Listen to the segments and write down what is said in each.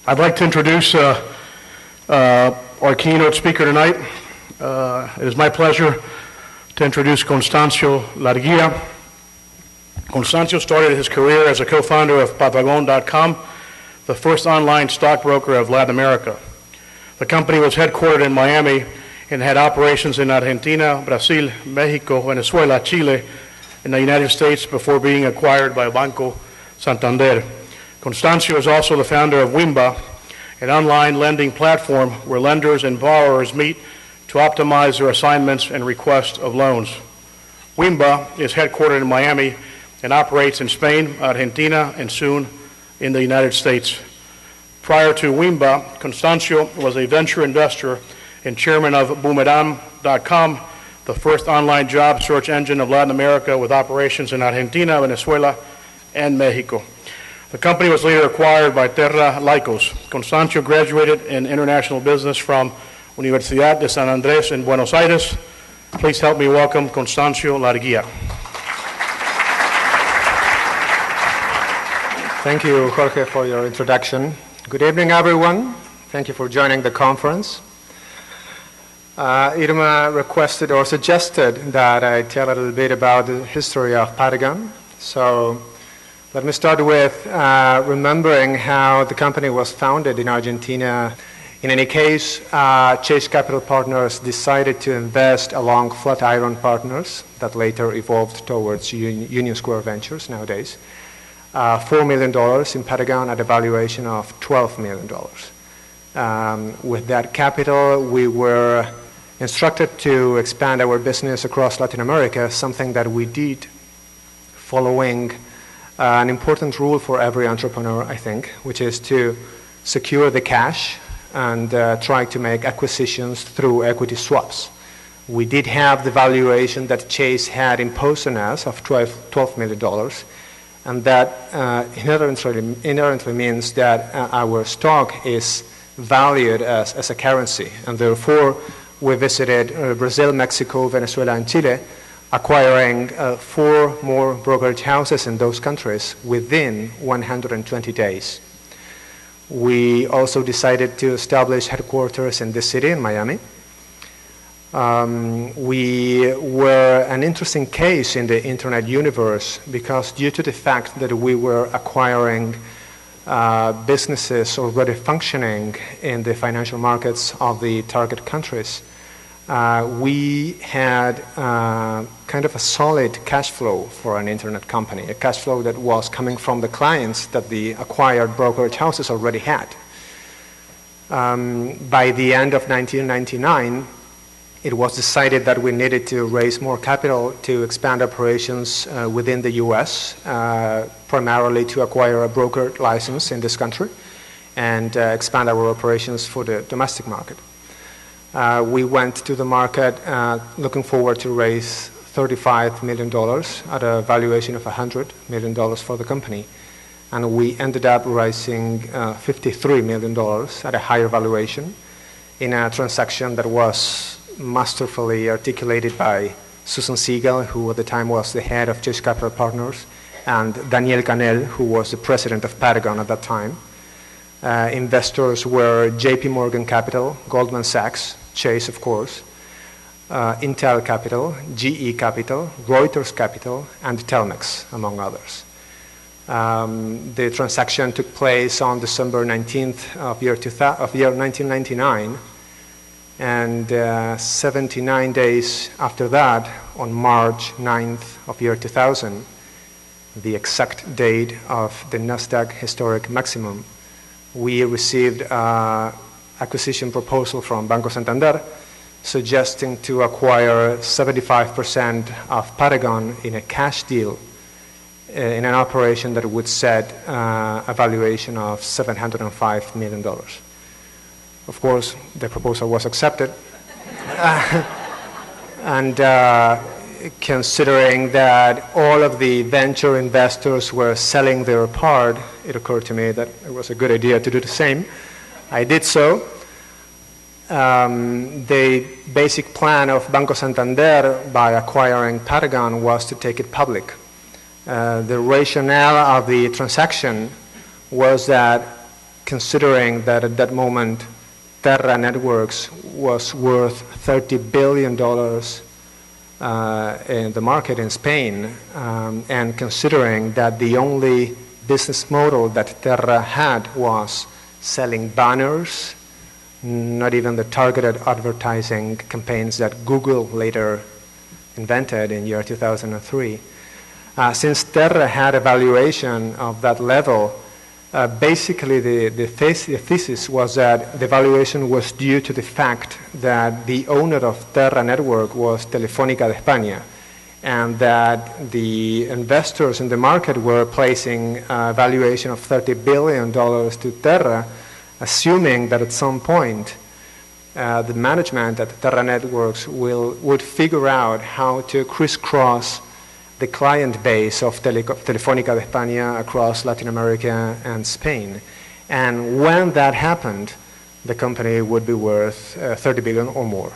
I'd like to introduce our keynote speaker tonight. It is my pleasure to introduce Constancio Larguia. Constancio started his career as a co-founder of Patagon.com, the first online stockbroker of Latin America. The company was headquartered in Miami and had operations in Argentina, Brazil, Mexico, Venezuela, Chile, and the United States before being acquired by Banco Santander. Constancio is also the founder of Weemba, an online lending platform where lenders and borrowers meet to optimize their assignments and request of loans. Weemba is headquartered in Miami and operates in Spain, Argentina, and soon in the United States. Prior to Weemba, Constancio was a venture investor and chairman of Boomerang.com, the first online job search engine of Latin America with operations in Argentina, Venezuela, and Mexico. The company was later acquired by Terra Lycos. Constancio graduated in international business from Universidad de San Andrés in Buenos Aires. Please help me welcome Constancio Larguia. Thank you, Jorge, for your introduction. Good evening, everyone. Thank you for joining the conference. Irma requested or suggested that I tell a little bit about the history of Patagon. So let me start with remembering how the company was founded in Argentina. In any case, Chase Capital Partners decided to invest along Flatiron Partners, that later evolved towards Union Square Ventures nowadays, $4 million in Patagon at a valuation of $12 million. With that capital, we were instructed to expand our business across Latin America, something that we did following an important rule for every entrepreneur, I think, which is to secure the cash and try to make acquisitions through equity swaps. We did have the valuation that Chase had imposed on us of $12 million, and that inherently means that our stock is valued as a currency, and therefore we visited Brazil, Mexico, Venezuela, and Chile, acquiring 4 more brokerage houses in those countries within 120 days. We also decided to establish headquarters in this city, in Miami. We were an interesting case in the internet universe because due to the fact that we were acquiring businesses already functioning in the financial markets of the target countries, we had kind of a solid cash flow for an internet company, a cash flow that was coming from the clients that the acquired brokerage houses already had. By the end of 1999, it was decided that we needed to raise more capital to expand operations within the US, primarily to acquire a broker license in this country and expand our operations for the domestic market. We went to the market looking forward to raise $35 million at a valuation of $100 million for the company. And we ended up raising $53 million at a higher valuation in a transaction that was masterfully articulated by Susan Siegel, who at the time was the head of Chase Capital Partners, and Daniel Canel, who was the president of Patagon at that time. Investors were JP Morgan Capital, Goldman Sachs, Chase, of course, Intel Capital, GE Capital, Reuters Capital, and Telmex, among others. The transaction took place on December 19th of year 1999, and 79 days after that, on March 9th of year 2000, the exact date of the Nasdaq historic maximum, we received an acquisition proposal from Banco Santander suggesting to acquire 75% of Patagon in a cash deal in an operation that would set a valuation of $705 million. Of course, the proposal was accepted. And considering that all of the venture investors were selling their part, it occurred to me that it was a good idea to do the same. I did so. The basic plan of Banco Santander by acquiring Patagon was to take it public. The rationale of the transaction was that considering that at that moment Terra Networks was worth $30 billion in the market in Spain, and considering that the only business model that Terra had was selling banners, not even the targeted advertising campaigns that Google later invented in year 2003. Since Terra had a valuation of that level, basically the thesis was that the valuation was due to the fact that the owner of Terra Network was Telefónica de España, and that the investors in the market were placing a valuation of $30 billion to Terra, assuming that at some point the management at Terra Networks would figure out how to crisscross the client base of Telefónica de España across Latin America and Spain. And when that happened, the company would be worth 30 billion or more.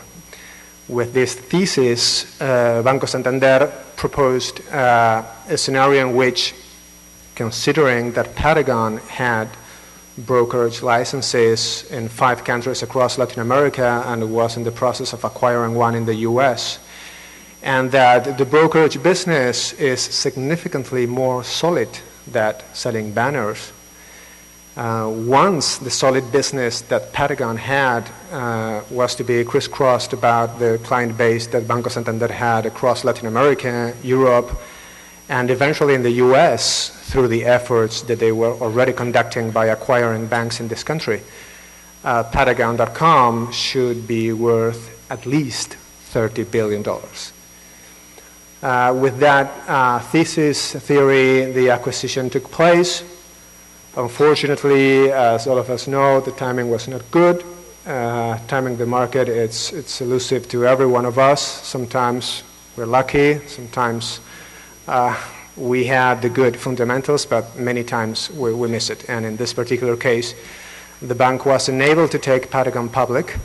With this thesis, Banco Santander proposed a scenario in which, considering that Paragon had brokerage licenses in 5 countries across Latin America and was in the process of acquiring one in the US, and that the brokerage business is significantly more solid than selling banners. Once the solid business that Paragon had was to be crisscrossed about the client base that Banco Santander had across Latin America, Europe, and eventually in the US through the efforts that they were already conducting by acquiring banks in this country, Paragon.com should be worth at least $30 billion. With that theory, the acquisition took place. Unfortunately, as all of us know, the timing was not good. Timing the market, it's elusive to every one of us. Sometimes we're lucky, sometimes we have the good fundamentals, but many times we miss it. And in this particular case, the bank was unable to take Paragon public.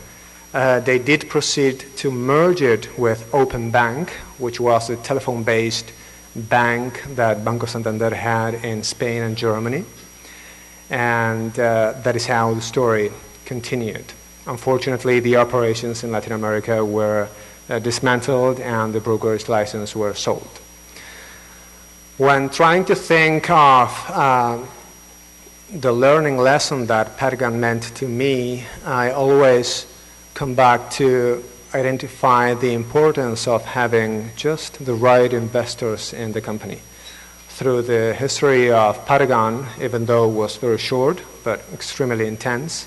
They did proceed to merge it with Open Bank, which was a telephone-based bank that Banco Santander had in Spain and Germany. And that is how the story continued. Unfortunately, the operations in Latin America were dismantled and the brokerage license were sold. When trying to think of the learning lesson that Paragon meant to me, I always come back to identify the importance of having just the right investors in the company. Through the history of Paragon, even though it was very short but extremely intense,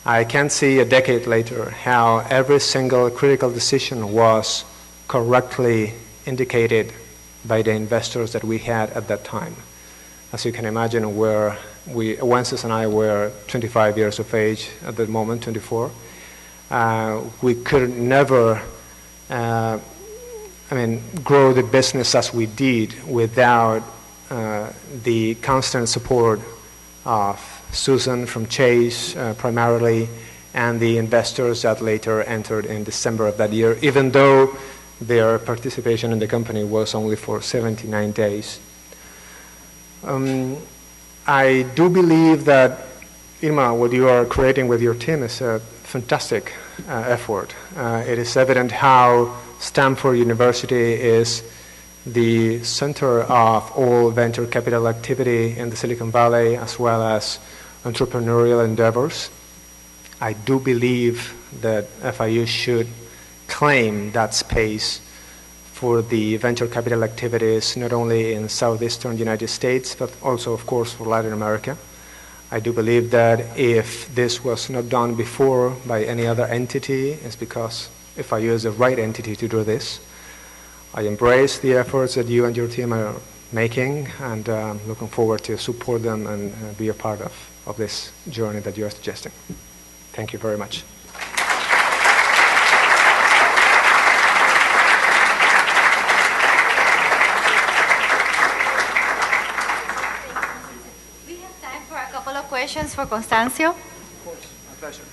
I can see a decade later how every single critical decision was correctly indicated by the investors that we had at that time. As you can imagine, Wences and I were 25 years of age at that moment, 24. We could never grow the business as we did without the constant support of Susan from Chase primarily, and the investors that later entered in December of that year, even though their participation in the company was only for 79 days. I do believe that, Irma, what you are creating with your team is a fantastic effort. It is evident how Stanford University is the center of all venture capital activity in the Silicon Valley, as well as entrepreneurial endeavors. I do believe that FIU should claim that space for the venture capital activities, not only in southeastern United States, but also, of course, for Latin America. I do believe that if this was not done before by any other entity, it's because FIU is the right entity to do this. I embrace the efforts that you and your team are making, and looking forward to support them and be a part of this journey that you are suggesting. Thank you very much. We have time for a couple of questions for Constancio. Of course, my pleasure.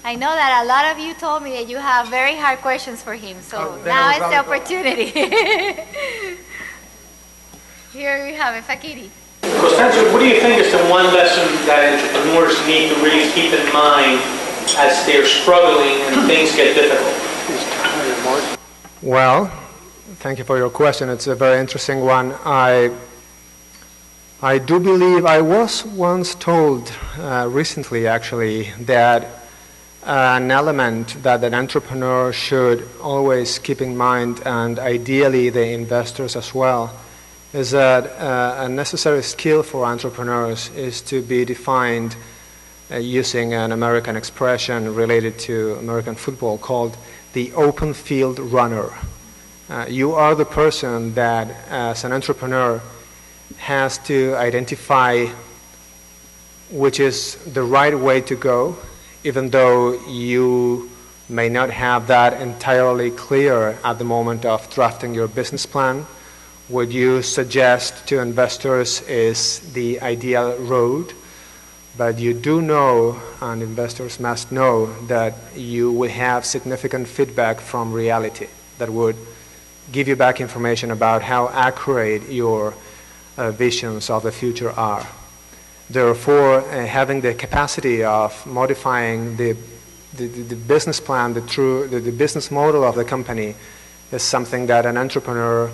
I know that a lot of you told me that you have very hard questions for him, so now it's the opportunity. Here we have it, Fakiri. Because Constancio, what do you think is the one lesson that entrepreneurs need to really keep in mind as they're struggling and things get difficult? Well, thank you for your question. It's a very interesting one. I do believe, I was once told recently actually, that an element that an entrepreneur should always keep in mind, and ideally the investors as well, is that a necessary skill for entrepreneurs is to be defined using an American expression related to American football called the open field runner. You are the person that, as an entrepreneur, has to identify which is the right way to go, even though you may not have that entirely clear at the moment of drafting your business plan. What you suggest to investors is the ideal road, but you do know, and investors must know, that you will have significant feedback from reality that would give you back information about how accurate your visions of the future are. Therefore, having the capacity of modifying the business plan, the business model of the company, is something that an entrepreneur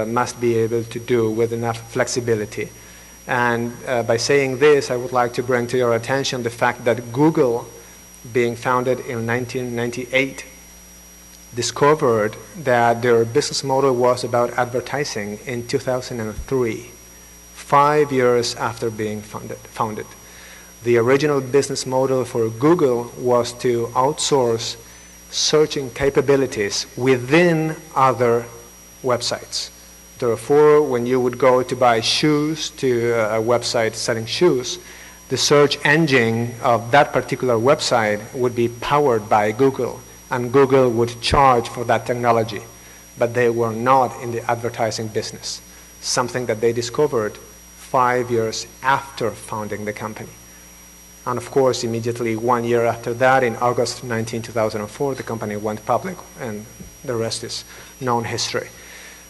must be able to do with enough flexibility. And by saying this, I would like to bring to your attention the fact that Google, being founded in 1998, discovered that their business model was about advertising in 2003, 5 years after being founded. The original business model for Google was to outsource searching capabilities within other websites. Therefore, when you would go to buy shoes to a website selling shoes, the search engine of that particular website would be powered by Google, and Google would charge for that technology. But they were not in the advertising business, something that they discovered 5 years after founding the company. And of course, immediately 1 year after that, in August 19, 2004, the company went public, and the rest is known history.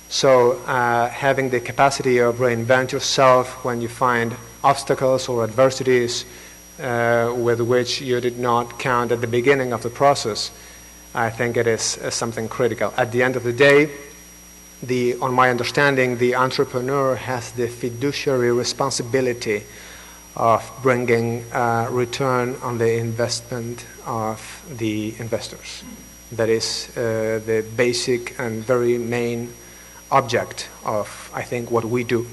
So having the capacity of reinvent yourself when you find obstacles or adversities with which you did not count at the beginning of the process, I think it is something critical. At the end of the day, on my understanding, the entrepreneur has the fiduciary responsibility of bringing return on the investment of the investors. That is the basic and very main object of, I think, what we do.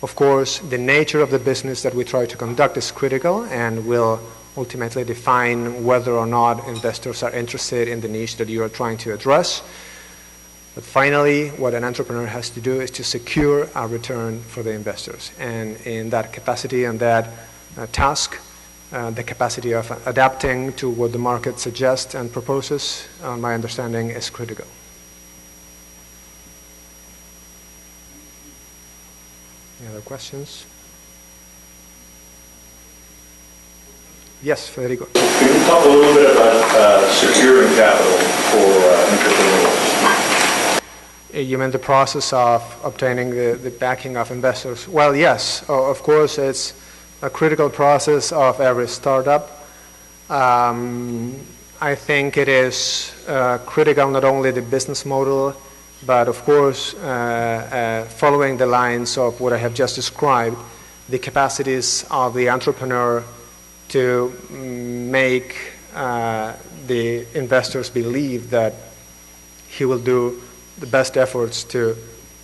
Of course, the nature of the business that we try to conduct is critical and will ultimately define whether or not investors are interested in the niche that you are trying to address. But finally, what an entrepreneur has to do is to secure a return for the investors. And in that capacity and that task, the capacity of adapting to what the market suggests and proposes, on my understanding, is critical. Any other questions? Yes, Federico. Can you talk a little bit about securing capital for entrepreneurs? You mean the process of obtaining the backing of investors? Well, yes, of course, it's a critical process of every startup. I think it is critical not only the business model, but of course, following the lines of what I have just described, the capacities of the entrepreneur to make the investors believe that he will do the best efforts to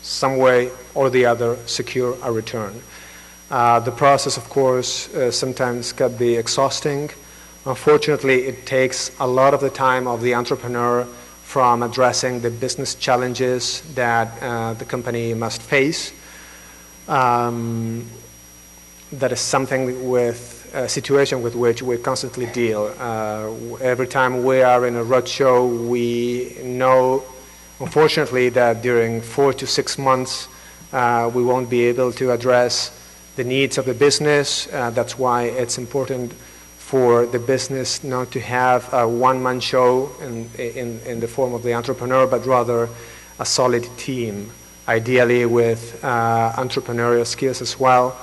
some way or the other secure a return. The process, of course, sometimes can be exhausting. Unfortunately, it takes a lot of the time of the entrepreneur from addressing the business challenges that the company must face. That is something with a situation with which we constantly deal. Every time we are in a roadshow, we know, unfortunately, that during 4 to 6 months, we won't be able to address the needs of the business. That's why it's important for the business not to have a one-man show in the form of the entrepreneur, but rather a solid team, ideally with entrepreneurial skills as well,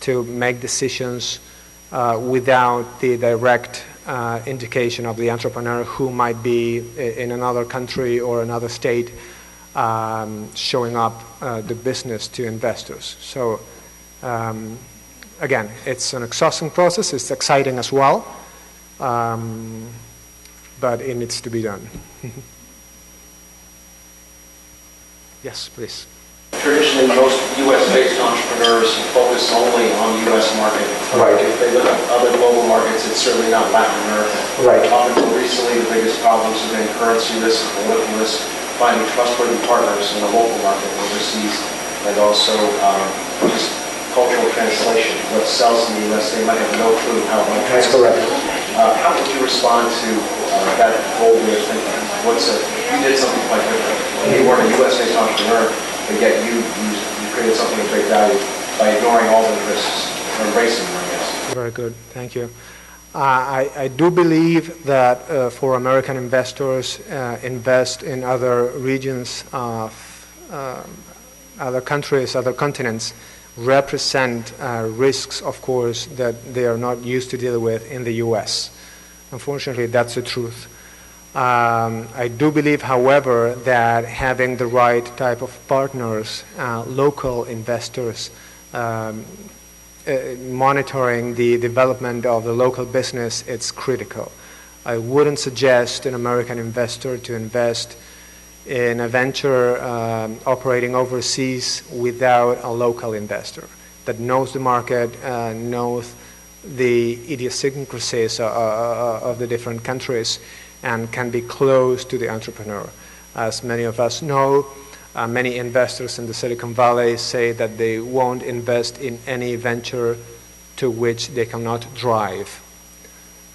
to make decisions without the direct indication of the entrepreneur who might be in another country or another state showing up the business to investors. So again, it's an exhausting process. It's exciting as well, but it needs to be done. Yes, please. Traditionally, most U.S.-based entrepreneurs focus only on the U.S. market. Right. If they look at other global markets, it's certainly not Latin America. Right. Up until recently, the biggest problems have been currency risk, political risk, finding trustworthy partners in the local market overseas, and also just cultural translation. What sells in the U.S., they might have no clue how it might That's translate. correct. How would you respond to that bold way of thinking? You did something quite different. You weren't a U.S.-based entrepreneur, but yet you created something of great value by ignoring all the risks, or embracing them, I guess. Very good. Thank you. I do believe that for American investors, invest in other regions of other countries, other continents, represent risks, of course, that they are not used to deal with in the U.S. Unfortunately, that's the truth. I do believe, however, that having the right type of partners, local investors, monitoring the development of the local business, it's critical. I wouldn't suggest an American investor to invest in a venture operating overseas without a local investor that knows the market, knows the idiosyncrasies of the different countries, and can be close to the entrepreneur. As many of us know, many investors in the Silicon Valley say that they won't invest in any venture to which they cannot drive.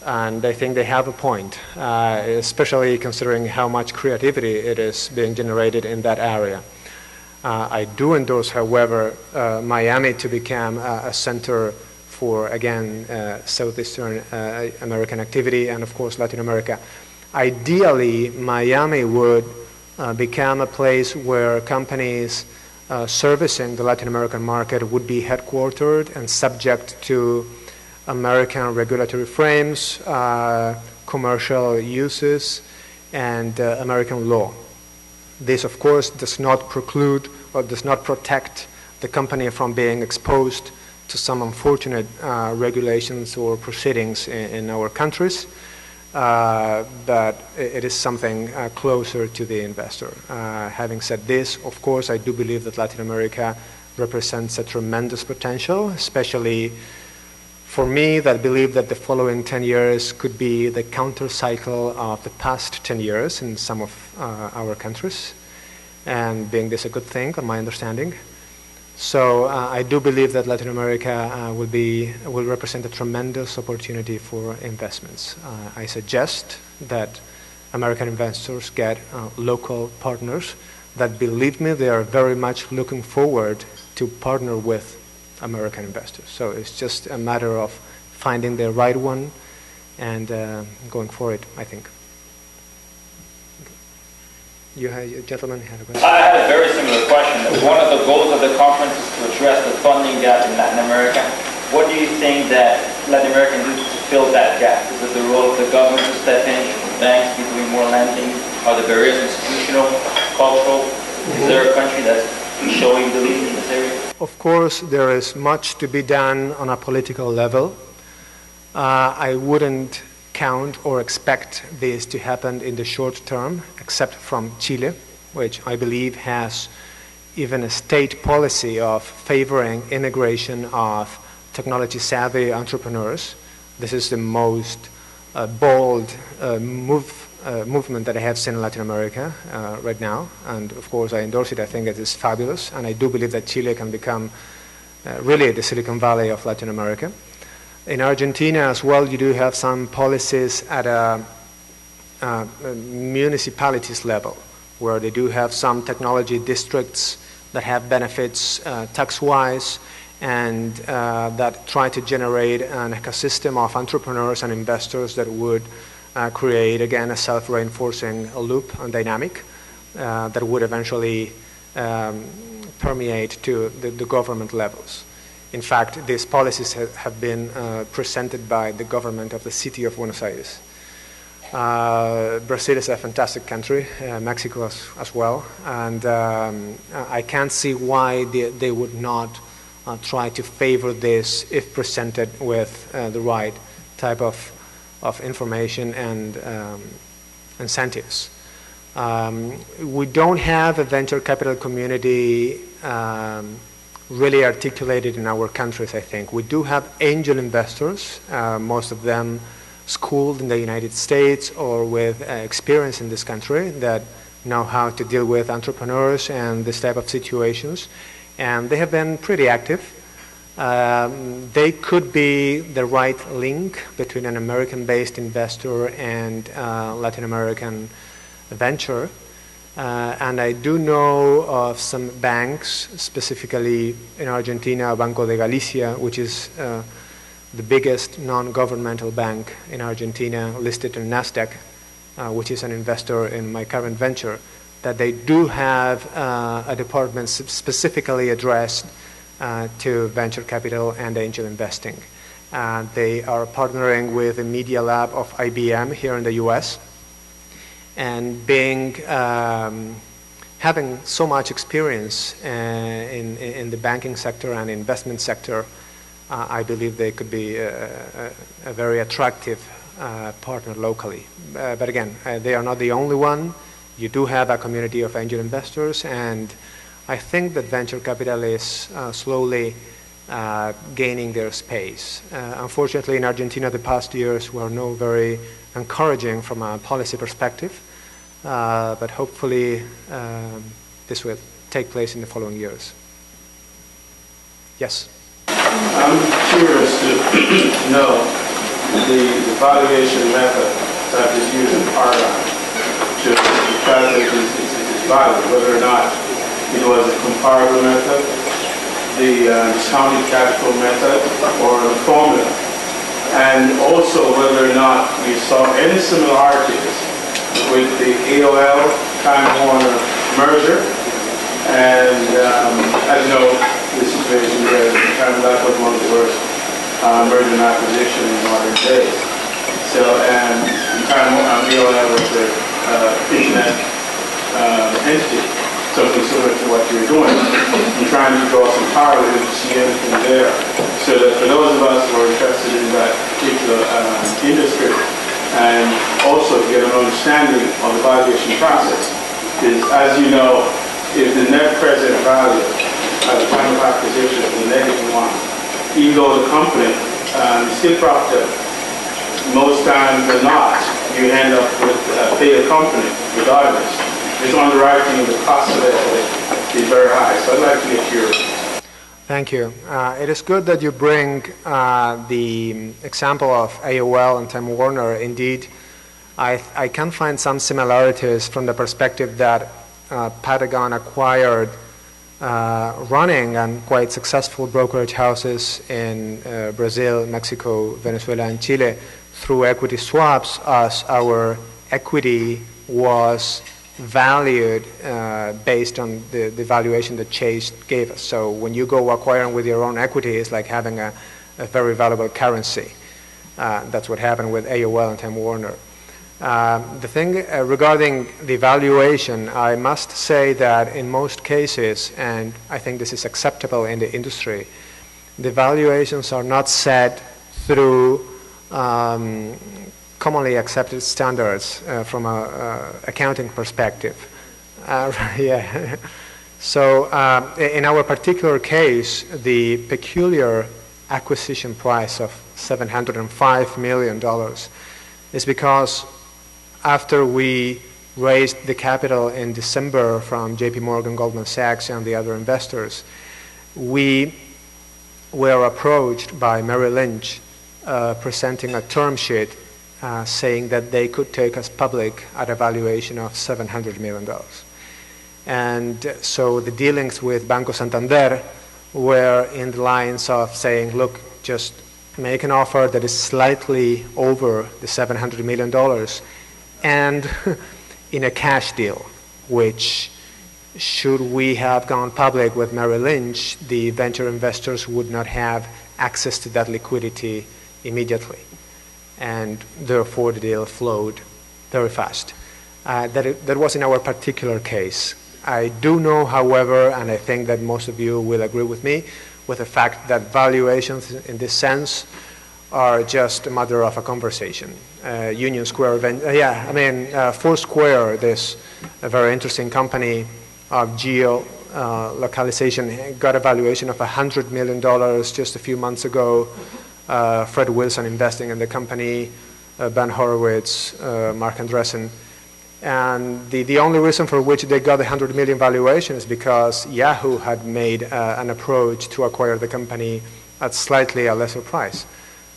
And I think they have a point, especially considering how much creativity it is being generated in that area. I do endorse, however, Miami to become a center for, again, Southeastern American activity and, of course, Latin America. Ideally, Miami would become a place where companies servicing the Latin American market would be headquartered and subject to American regulatory frames, commercial uses, and American law. This, of course, does not preclude or does not protect the company from being exposed to some unfortunate regulations or proceedings in our countries. But it is something closer to the investor. Having said this, of course, I do believe that Latin America represents a tremendous potential, especially for me that believe that the following 10 years could be the counter cycle of the past 10 years in some of our countries, and being this a good thing, on my understanding. So I do believe that Latin America will represent a tremendous opportunity for investments. I suggest that American investors get local partners that, believe me, they are very much looking forward to partner with American investors. So it's just a matter of finding the right one and going for it, I think. You gentlemen had a question. I had a very similar question. One of the goals of the conference is to address the funding gap in Latin America. What do you think that Latin America can do to fill that gap? Is it the role of the government to step in? Should banks be doing more lending? Are the barriers institutional, cultural? Is there a country that's showing the lead in this area? Of course, there is much to be done on a political level. I wouldn't count or expect this to happen in the short term, except from Chile, which I believe has even a state policy of favoring immigration of technology-savvy entrepreneurs. This is the most bold movement that I have seen in Latin America right now, and of course I endorse it. I think it is fabulous, and I do believe that Chile can become really the Silicon Valley of Latin America. In Argentina as well, you do have some policies at a municipalities level, where they do have some technology districts that have benefits tax-wise, and that try to generate an ecosystem of entrepreneurs and investors that would create, again, a self-reinforcing loop and dynamic that would eventually permeate to the government levels. In fact, these policies have been presented by the government of the city of Buenos Aires. Brazil is a fantastic country, Mexico as well, and I can't see why they would not try to favor this if presented with the right type of information and incentives. We don't have a venture capital community really articulated in our countries, I think. We do have angel investors, most of them schooled in the United States or with experience in this country that know how to deal with entrepreneurs and this type of situations. And they have been pretty active. They could be the right link between an American-based investor and Latin American venture. And I do know of some banks, specifically in Argentina, Banco de Galicia, which is the biggest non-governmental bank in Argentina, listed in NASDAQ, which is an investor in my current venture, that they do have a department specifically addressed to venture capital and angel investing. They are partnering with the Media Lab of IBM here in the US, and being having so much experience in the banking sector and investment sector, I believe they could be a very attractive partner locally. But again, they are not the only one. You do have a community of angel investors, and I think that venture capital is slowly gaining their space. Unfortunately, in Argentina, the past years were not very encouraging from a policy perspective, but hopefully this will take place in the following years. Yes? I'm curious to know the valuation method that is used in Paradigm to calculate its value, whether or not it was a comparable method, the discounted cash flow method, or the formula, and also whether or not you saw any similarities with the AOL Time Warner merger, and as you know, the situation where that was one of the worst merger and acquisition in modern days. So, and Time Warner AOL was the internet entity, something similar to what you're doing. I'm trying to draw some parallels to see anything there, so that for those of us who are interested in that particular industry, and also get an understanding of the valuation process, is, as you know, if the net present value at the time of acquisition is -1, even though the company is still profitable, most times than not, you end up with a failed company regardless. This underwriting of the cost of it is very high. So I'd like to get your... Thank you. It is good that you bring the example of AOL and Time Warner. Indeed, I can find some similarities from the perspective that Patagon acquired running and quite successful brokerage houses in Brazil, Mexico, Venezuela, and Chile through equity swaps, as our equity was valued based on the valuation that Chase gave us. So when you go acquiring with your own equity, it's like having a very valuable currency. That's what happened with AOL and Time Warner. The thing regarding the valuation, I must say that in most cases, and I think this is acceptable in the industry, the valuations are not set through commonly accepted standards from an accounting perspective. Yeah. So in our particular case, the peculiar acquisition price of $705 million is because after we raised the capital in December from JP Morgan, Goldman Sachs, and the other investors, we were approached by Merrill Lynch presenting a term sheet saying that they could take us public at a valuation of $700 million. And so the dealings with Banco Santander were in the lines of saying, look, just make an offer that is slightly over the $700 million and in a cash deal, which should we have gone public with Merrill Lynch, the venture investors would not have access to that liquidity immediately. And therefore, the deal flowed very fast. That was in our particular case. I do know, however, and I think that most of you will agree with me, with the fact that valuations in this sense are just a matter of a conversation. Union Square, Foursquare, this very interesting company of geo-localization, got a valuation of $100 million just a few months ago. Fred Wilson investing in the company, Ben Horowitz, Mark Andreessen. And the only reason for which they got the $100 million valuation is because Yahoo had made an approach to acquire the company at slightly a lesser price.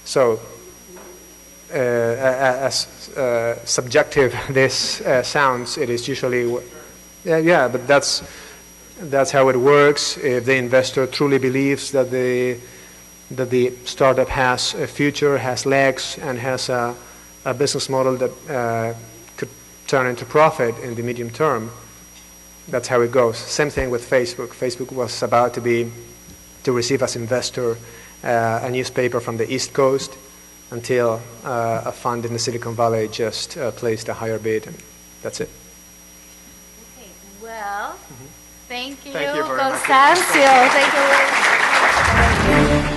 So, as subjective this sounds, it is usually, but that's how it works. If the investor truly believes that the startup has a future, has legs, and has a business model that could turn into profit in the medium term, that's how it goes. Same thing with Facebook. Facebook was about to receive as investor a newspaper from the East Coast until a fund in the Silicon Valley just placed a higher bid, and that's it. Okay, well, thank you, Thank you very much. Constancio. Thank you very much.